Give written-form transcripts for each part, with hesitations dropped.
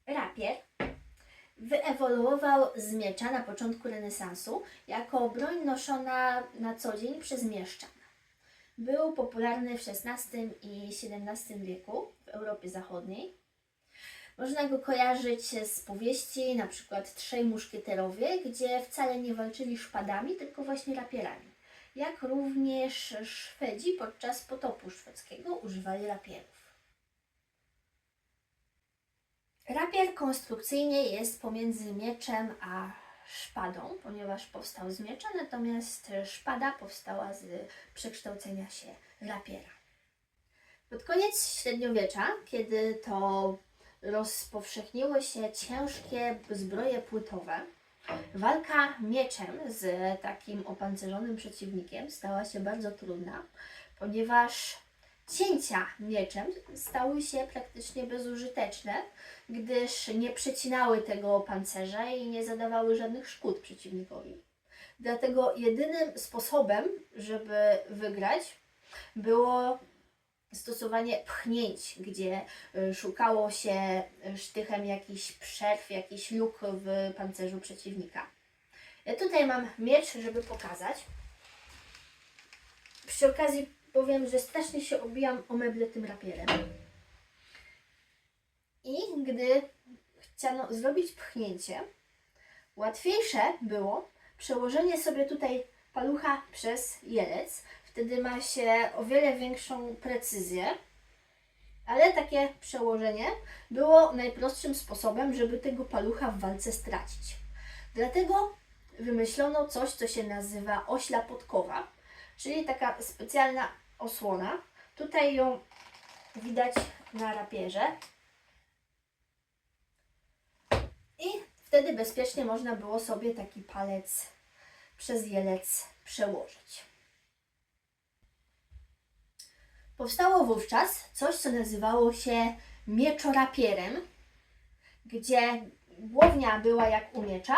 Rapier wyewoluował z miecza na początku renesansu jako broń noszona na co dzień przez mieszczan. Był popularny w XVI i XVII wieku w Europie Zachodniej. Można go kojarzyć z powieści, na przykład Trzej Muszkieterowie, gdzie wcale nie walczyli szpadami, tylko właśnie rapierami. Jak również Szwedzi podczas potopu szwedzkiego używali rapierów. Rapier konstrukcyjnie jest pomiędzy mieczem a szpadą, ponieważ powstał z miecza, natomiast szpada powstała z przekształcenia się rapiera. Pod koniec średniowiecza, kiedy to rozpowszechniły się ciężkie zbroje płytowe, walka mieczem z takim opancerzonym przeciwnikiem stała się bardzo trudna, ponieważ cięcia mieczem stały się praktycznie bezużyteczne, gdyż nie przecinały tego pancerza i nie zadawały żadnych szkód przeciwnikowi. Dlatego jedynym sposobem, żeby wygrać, było stosowanie pchnięć, gdzie szukało się sztychem jakichś przerw, jakichś luk w pancerzu przeciwnika. Ja tutaj mam miecz, żeby pokazać. Przy okazji powiem, że strasznie się obijam o meble tym rapierem. I gdy chciano zrobić pchnięcie, łatwiejsze było przełożenie sobie tutaj palucha przez jelec. Wtedy ma się o wiele większą precyzję, ale takie przełożenie było najprostszym sposobem, żeby tego palucha w walce stracić. Dlatego wymyślono coś, co się nazywa ośla podkowa, czyli taka specjalna osłona. Tutaj ją widać na rapierze. I wtedy bezpiecznie można było sobie taki palec przez jelec przełożyć. Powstało wówczas coś, co nazywało się mieczorapierem, gdzie głownia była jak u miecza,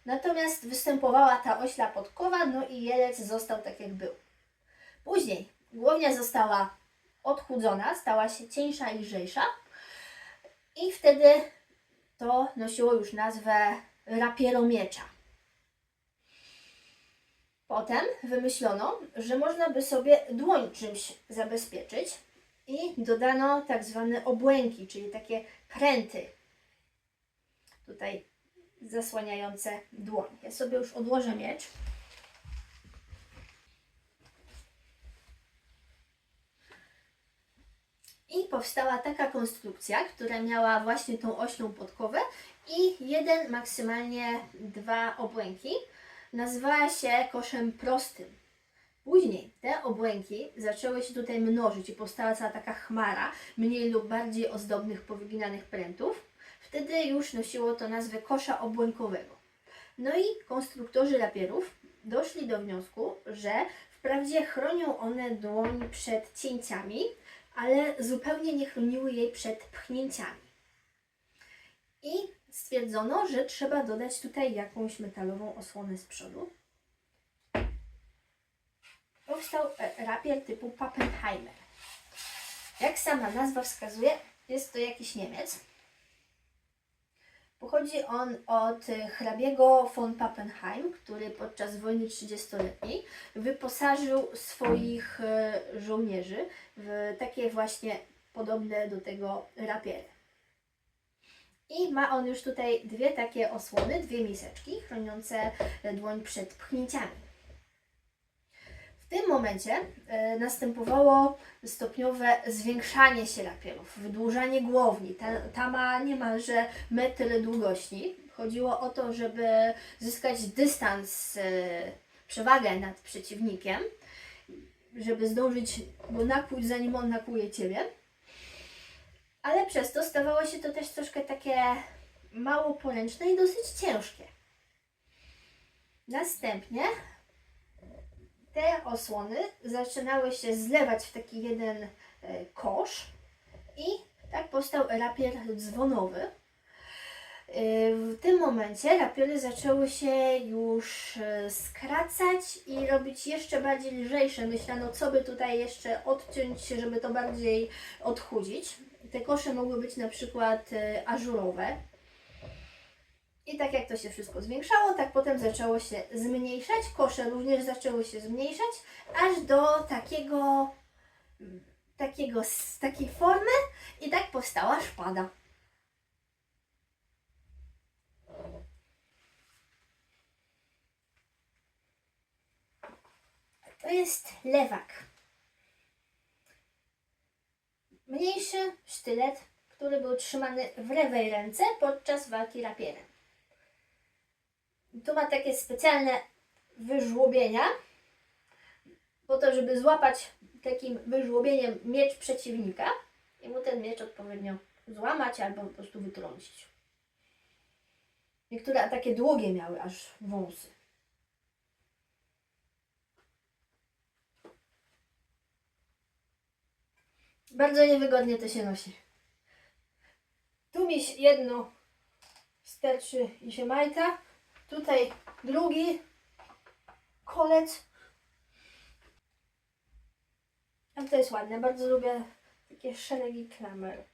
natomiast występowała ta ośla podkowa, no i jelec został tak jak był. Później głownia została odchudzona, stała się cieńsza i lżejsza i wtedy to nosiło już nazwę rapieromiecza. Potem wymyślono, że można by sobie dłoń czymś zabezpieczyć i dodano tak zwane obłęki, czyli takie pręty tutaj zasłaniające dłoń. Ja sobie już odłożę miecz. I powstała taka konstrukcja, która miała właśnie tą oślą podkowę i jeden, maksymalnie dwa obłęki. Nazywała się koszem prostym. Później te obłęki zaczęły się tutaj mnożyć i powstała cała taka chmara mniej lub bardziej ozdobnych, powyginanych prętów. Wtedy już nosiło to nazwę kosza obłękowego. No i konstruktorzy rapierów doszli do wniosku, że wprawdzie chronią one dłoń przed cięciami, ale zupełnie nie chroniły jej przed pchnięciami. I stwierdzono, że trzeba dodać tutaj jakąś metalową osłonę z przodu. Powstał rapier typu Pappenheimer. Jak sama nazwa wskazuje, jest to jakiś Niemiec. Pochodzi on od hrabiego von Pappenheim, który podczas wojny 30-letniej wyposażył swoich żołnierzy w takie właśnie podobne do tego rapiery. I ma on już tutaj dwie takie osłony, dwie miseczki chroniące dłoń przed pchnięciami. W tym momencie następowało stopniowe zwiększanie się rapierów, wydłużanie głowni. Ta ma niemalże metr długości. Chodziło o to, żeby zyskać dystans, przewagę nad przeciwnikiem, żeby zdążyć go nakłuć, zanim on nakłuje Ciebie. Ale przez to stawało się to też troszkę takie mało poręczne i dosyć ciężkie. Następnie te osłony zaczynały się zlewać w taki jeden kosz i tak powstał rapier dzwonowy. W tym momencie rapiery zaczęły się już skracać i robić jeszcze bardziej lżejsze. Myślano, co by tutaj jeszcze odciąć, żeby to bardziej odchudzić. te kosze mogły być na przykład ażurowe. I tak jak to się wszystko zwiększało, tak potem zaczęło się zmniejszać. Kosze również zaczęły się zmniejszać, aż do takiej formy i tak powstała szpada. To jest lewak. Mniejszy sztylet, który był trzymany w lewej ręce podczas walki rapierem. Tu ma takie specjalne wyżłobienia, po to, żeby złapać takim wyżłobieniem miecz przeciwnika i mu ten miecz odpowiednio złamać albo po prostu wytrącić. Niektóre takie długie miały aż wąsy. Bardzo niewygodnie to się nosi. Tu mi jedno sterczy i się majta. Tutaj drugi kolec. A to jest ładne. Bardzo lubię takie szeregi klamer.